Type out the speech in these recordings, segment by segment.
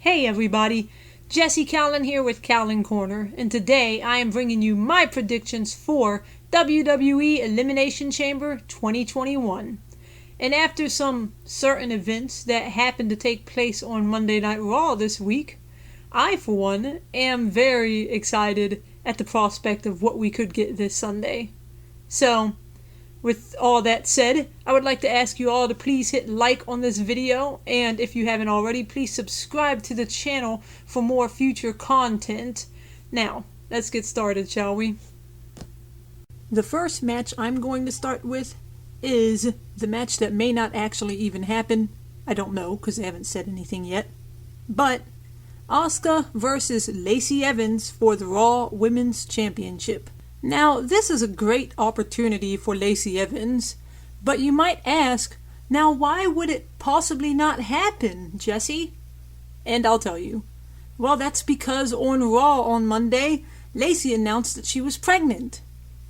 Hey everybody, Jesse Callan here with Callan Corner, and today I am bringing you my predictions for WWE Elimination Chamber 2021. And after some certain events that happened to take place on Monday Night Raw this week, I for one am very excited at the prospect of what we could get this Sunday. So, with all that said, I would like to ask you all to please hit like on this video, and if you haven't already, please subscribe to the channel for more future content. Now, let's get started, shall we? The first match I'm going to start with is the match that may not actually even happen. I don't know, because they haven't said anything yet. But Asuka versus Lacey Evans for the Raw Women's Championship. Now, this is a great opportunity for Lacey Evans, but you might ask, now why would it possibly not happen, Jesse? And I'll tell you. Well, that's because on Raw on Monday, Lacey announced that she was pregnant.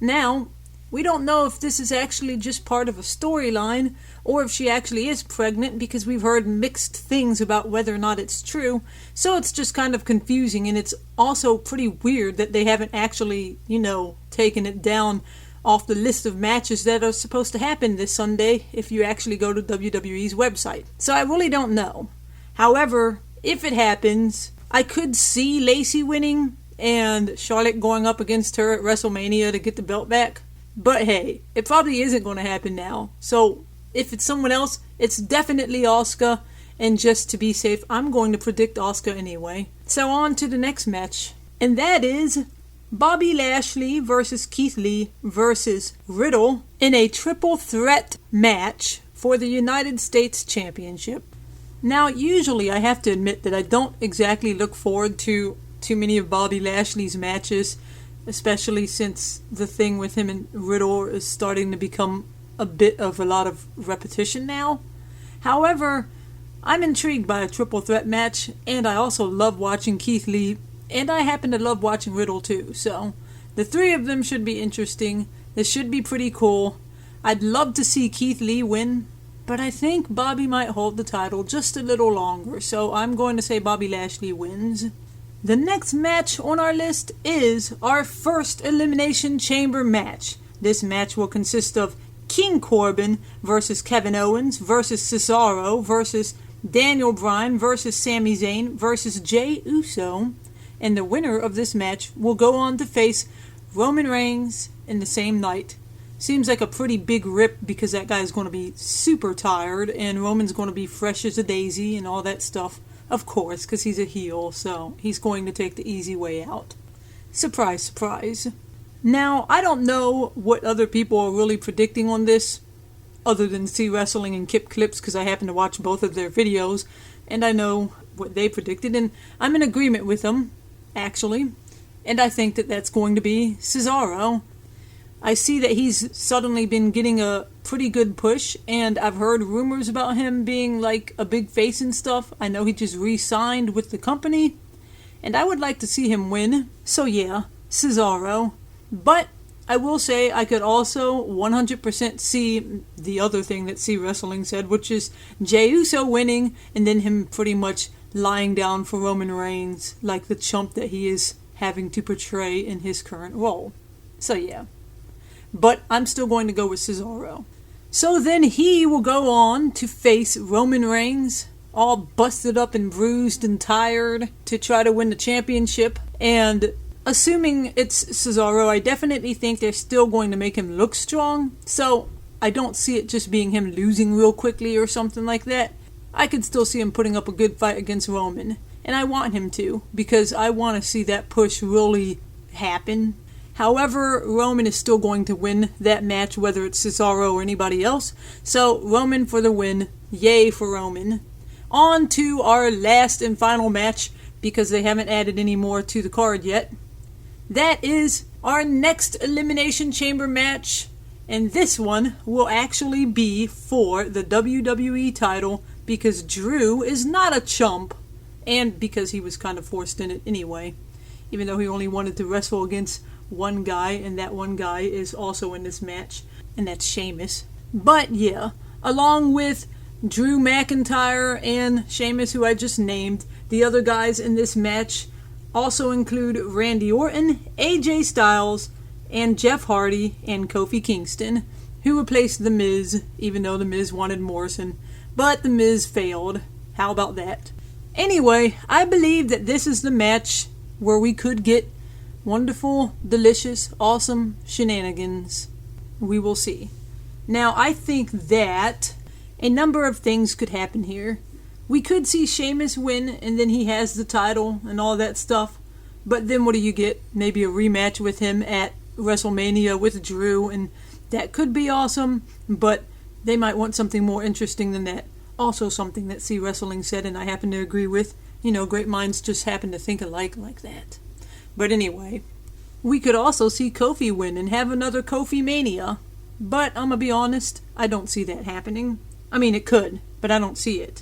Now, we don't know if this is actually just part of a storyline, or if she actually is pregnant, because we've heard mixed things about whether or not it's true, so it's just kind of confusing, and it's also pretty weird that they haven't actually, taken it down off the list of matches that are supposed to happen this Sunday if you actually go to WWE's website. So I really don't know. However, if it happens, I could see Lacey winning and Charlotte going up against her at WrestleMania to get the belt back. But hey, it probably isn't going to happen now. So if it's someone else, it's definitely Asuka. And just to be safe, I'm going to predict Asuka anyway. So on to the next match. And that is Bobby Lashley versus Keith Lee versus Riddle in a triple threat match for the United States Championship. Now, usually I have to admit that I don't exactly look forward to too many of Bobby Lashley's matches, especially since the thing with him and Riddle is starting to become a bit of a lot of repetition now. However, I'm intrigued by a triple threat match, and I also love watching Keith Lee, and I happen to love watching Riddle too, so the three of them should be interesting. This should be pretty cool. I'd love to see Keith Lee win, but I think Bobby might hold the title just a little longer, so I'm going to say Bobby Lashley wins. The next match on our list is our first Elimination Chamber match. This match will consist of King Corbin versus Kevin Owens versus Cesaro versus Daniel Bryan versus Sami Zayn versus Jey Uso. And the winner of this match will go on to face Roman Reigns in the same night. Seems like a pretty big rip because that guy's going to be super tired and Roman's going to be fresh as a daisy and all that stuff. Of course, because he's a heel, so he's going to take the easy way out. Surprise, surprise. Now, I don't know what other people are really predicting on this, other than C Wrestling and Kip Clips, because I happen to watch both of their videos, and I know what they predicted, and I'm in agreement with them, actually. And I think that that's going to be Cesaro. I see that he's suddenly been getting a pretty good push, and I've heard rumors about him being like a big face and stuff. I know he just re-signed with the company, and I would like to see him win. So yeah, Cesaro. But I will say I could also 100% see the other thing that C Wrestling said, which is Jey Uso winning, and then him pretty much lying down for Roman Reigns like the chump that he is having to portray in his current role. So yeah. But I'm still going to go with Cesaro. So then he will go on to face Roman Reigns, all busted up and bruised and tired, to try to win the championship. And assuming it's Cesaro, I definitely think they're still going to make him look strong. So I don't see it just being him losing real quickly or something like that. I could still see him putting up a good fight against Roman. And I want him to, because I want to see that push really happen. However, Roman is still going to win that match, whether it's Cesaro or anybody else. So, Roman for the win. Yay for Roman. On to our last and final match, because they haven't added any more to the card yet. That is our next Elimination Chamber match. And this one will actually be for the WWE title, because Drew is not a chump. And because he was kind of forced in it anyway. Even though he only wanted to wrestle against one guy, and that one guy is also in this match, and that's Sheamus. But yeah, along with Drew McIntyre and Sheamus, who I just named. The other guys in this match also include Randy Orton, AJ Styles, and Jeff Hardy and Kofi Kingston, who replaced The Miz, even though The Miz wanted Morrison. But The Miz failed. How about that? Anyway, I believe that this is the match where we could get wonderful, delicious, awesome shenanigans. We will see. Now, I think that a number of things could happen here. We could see Sheamus win, and then he has the title and all that stuff. But then what do you get? Maybe a rematch with him at WrestleMania with Drew, and that could be awesome, but they might want something more interesting than that. Also something that C Wrestling said, and I happen to agree with. You know, great minds just happen to think alike like that. But anyway, we could also see Kofi win and have another Kofi Mania. But I'm gonna be honest, I don't see that happening. I mean, it could, but I don't see it.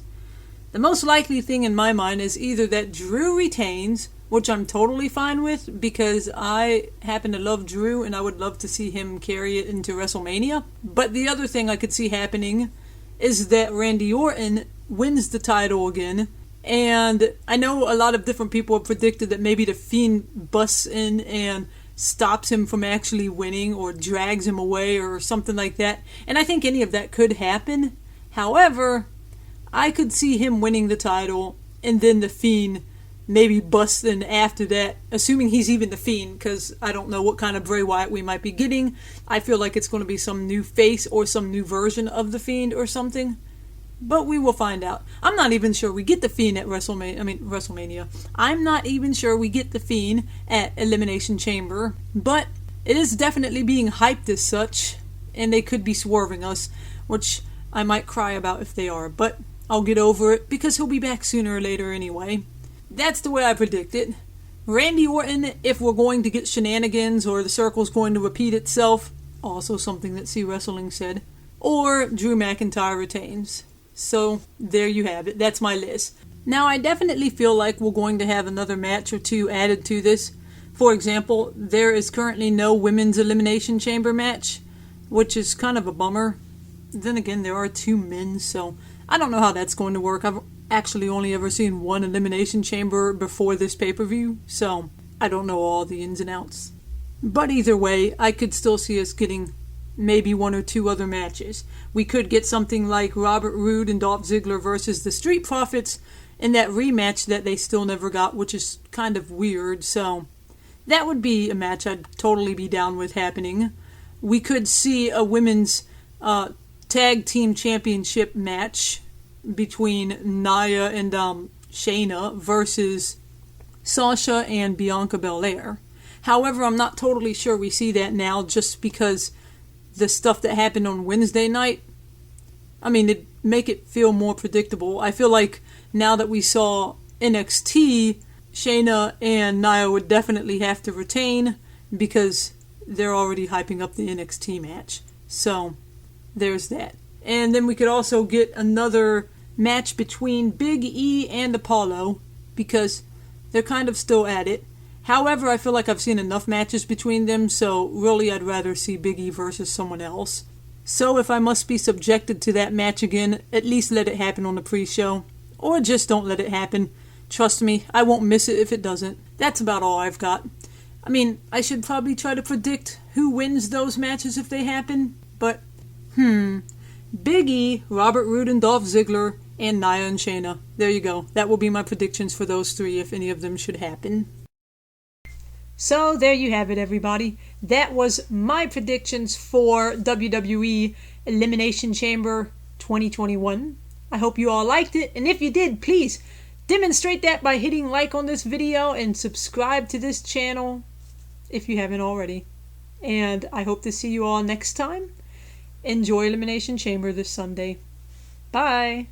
The most likely thing in my mind is either that Drew retains, which I'm totally fine with because I happen to love Drew and I would love to see him carry it into WrestleMania. But the other thing I could see happening is that Randy Orton wins the title again. And I know a lot of different people have predicted that maybe the Fiend busts in and stops him from actually winning or drags him away or something like that. And I think any of that could happen. However, I could see him winning the title and then the Fiend maybe busts in after that, assuming he's even the Fiend, because I don't know what kind of Bray Wyatt we might be getting. I feel like it's going to be some new face or some new version of the Fiend or something. But we will find out. I'm not even sure we get the Fiend at WrestleMania. I'm not even sure we get the Fiend at Elimination Chamber. But it is definitely being hyped as such. And they could be swerving us, which I might cry about if they are. But I'll get over it because he'll be back sooner or later anyway. That's the way I predict it. Randy Orton, if we're going to get shenanigans or the circle's going to repeat itself, also something that C Wrestling said, or Drew McIntyre retains. So there you have it. That's my list. Now I definitely feel like we're going to have another match or two added to this. For example, there is currently no women's elimination chamber match, which is kind of a bummer. Then again, there are two men, so I don't know how that's going to work. I've actually only ever seen one elimination chamber before this pay-per-view, so I don't know all the ins and outs. But either way, I could still see us getting maybe one or two other matches. We could get something like Robert Roode and Dolph Ziggler versus the Street Profits in that rematch that they still never got, which is kind of weird, so that would be a match I'd totally be down with happening. We could see a women's tag team championship match between Nia and Shayna versus Sasha and Bianca Belair. However, I'm not totally sure we see that now just because the stuff that happened on Wednesday night, I mean, it'd make it feel more predictable. I feel like now that we saw NXT, Shayna and Nia would definitely have to retain because they're already hyping up the NXT match. So, there's that. And then we could also get another match between Big E and Apollo because they're kind of still at it. However, I feel like I've seen enough matches between them, so really I'd rather see Big E versus someone else. So if I must be subjected to that match again, at least let it happen on the pre-show. Or just don't let it happen. Trust me, I won't miss it if it doesn't. That's about all I've got. I mean, I should probably try to predict who wins those matches if they happen, but Big E, Robert Roode and Dolph Ziggler, and Nia and Shayna. There you go. That will be my predictions for those three if any of them should happen. So there you have it, everybody. That was my predictions for WWE Elimination Chamber 2021. I hope you all liked it, and if you did, please demonstrate that by hitting like on this video and subscribe to this channel if you haven't already. And I hope to see you all next time. Enjoy Elimination Chamber this Sunday. Bye!